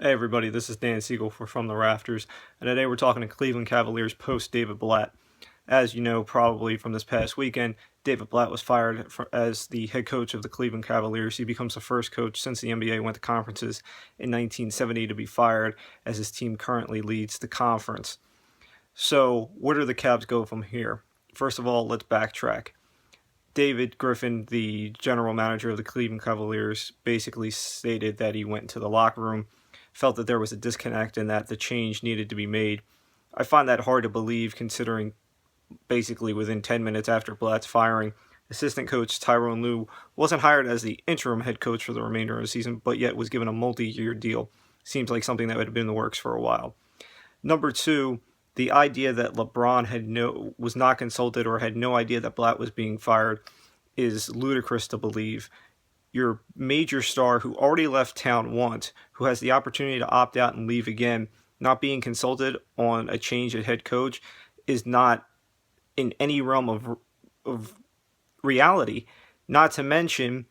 Hey everybody, this is Dan Siegel From the Rafters, and today we're talking to Cleveland Cavaliers post David Blatt. As you know, probably from this past weekend, David Blatt was fired as the head coach of the Cleveland Cavaliers. He becomes the first coach since the NBA went to conferences in 1970 to be fired, as his team currently leads the conference. So, where do the Cavs go from here? First of all, let's backtrack. David Griffin, the general manager of the Cleveland Cavaliers, basically stated that he went into the locker room, felt that there was a disconnect and that the change needed to be made. I find that hard to believe, considering basically within 10 minutes after Blatt's firing, assistant coach Tyronn Lue wasn't hired as the interim head coach for the remainder of the season, but yet was given a multi-year deal. Seems like something that would have been in the works for a while. Number two, the idea that LeBron was not consulted or had no idea that Blatt was being fired is ludicrous to believe. Your major star who already left town once, who has the opportunity to opt out and leave again, not being consulted on a change at head coach is not in any realm of reality. Not to mention,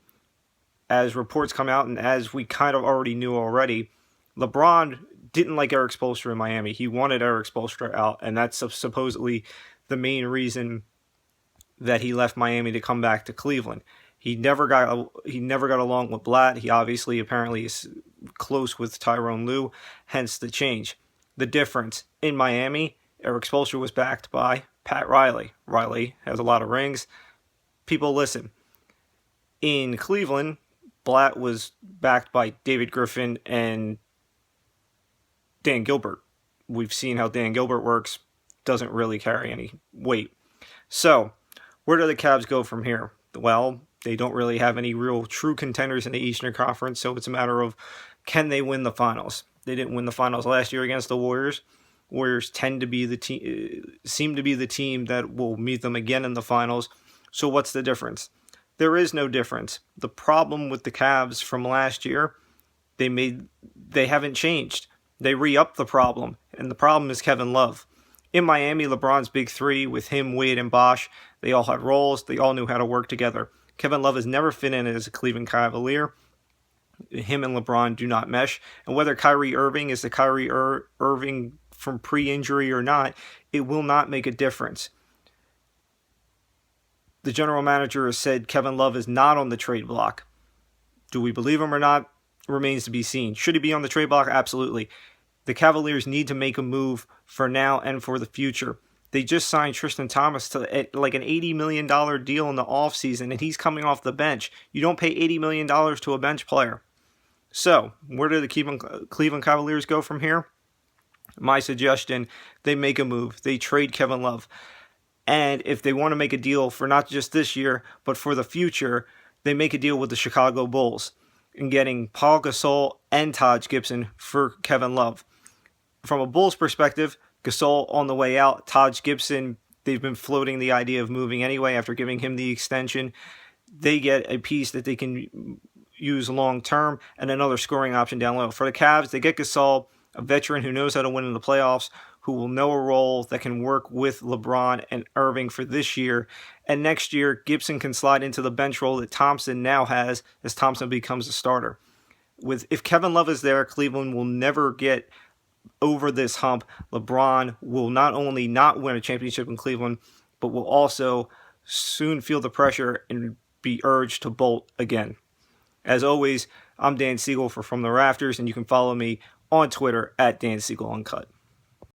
as reports come out and as we kind of already knew already, LeBron didn't like Eric Spoelstra in Miami. He wanted Eric Spoelstra out, and that's supposedly the main reason that he left Miami to come back to Cleveland. He never got along with Blatt. He apparently is close with Tyronn Lue, hence the change. The difference in Miami, Eric Spoelstra was backed by Pat Riley. Riley has a lot of rings. People listen. In Cleveland, Blatt was backed by David Griffin and Dan Gilbert. We've seen how Dan Gilbert works. Doesn't really carry any weight. So, where do the Cavs go from here? Well, they don't really have any real true contenders in the Eastern Conference, so it's a matter of, can they win the finals? They didn't win the finals last year against the Warriors. Warriors seem to be the team that will meet them again in the finals. So what's the difference? There is no difference. The problem with the Cavs from last year, they haven't changed. They re-upped the problem, and the problem is Kevin Love. In Miami, LeBron's big three with him, Wade, and Bosh, they all had roles. They all knew how to work together. Kevin Love has never fit in as a Cleveland Cavalier. Him and LeBron do not mesh. And whether Kyrie Irving is the Kyrie Irving from pre-injury or not, it will not make a difference. The general manager has said Kevin Love is not on the trade block. Do we believe him or not? Remains to be seen. Should he be on the trade block? Absolutely. The Cavaliers need to make a move for now and for the future. They just signed Tristan Thompson to like an $80 million deal in the offseason, and he's coming off the bench. You don't pay $80 million to a bench player. So, where do the Cleveland Cavaliers go from here? My suggestion, they make a move. They trade Kevin Love. And if they want to make a deal for not just this year, but for the future, they make a deal with the Chicago Bulls in getting Paul Gasol and Taj Gibson for Kevin Love. From a Bulls perspective, Gasol on the way out, Taj Gibson, they've been floating the idea of moving anyway after giving him the extension. They get a piece that they can use long term and another scoring option down low. For the Cavs, they get Gasol, a veteran who knows how to win in the playoffs, who will know a role that can work with LeBron and Irving for this year. And next year, Gibson can slide into the bench role that Thompson now has as Thompson becomes a starter. If Kevin Love is there, Cleveland will never get over this hump. LeBron will not only not win a championship in Cleveland, but will also soon feel the pressure and be urged to bolt again. As always, I'm Dan Siegel From the Rafters, and you can follow me on Twitter at Dan Siegel Uncut.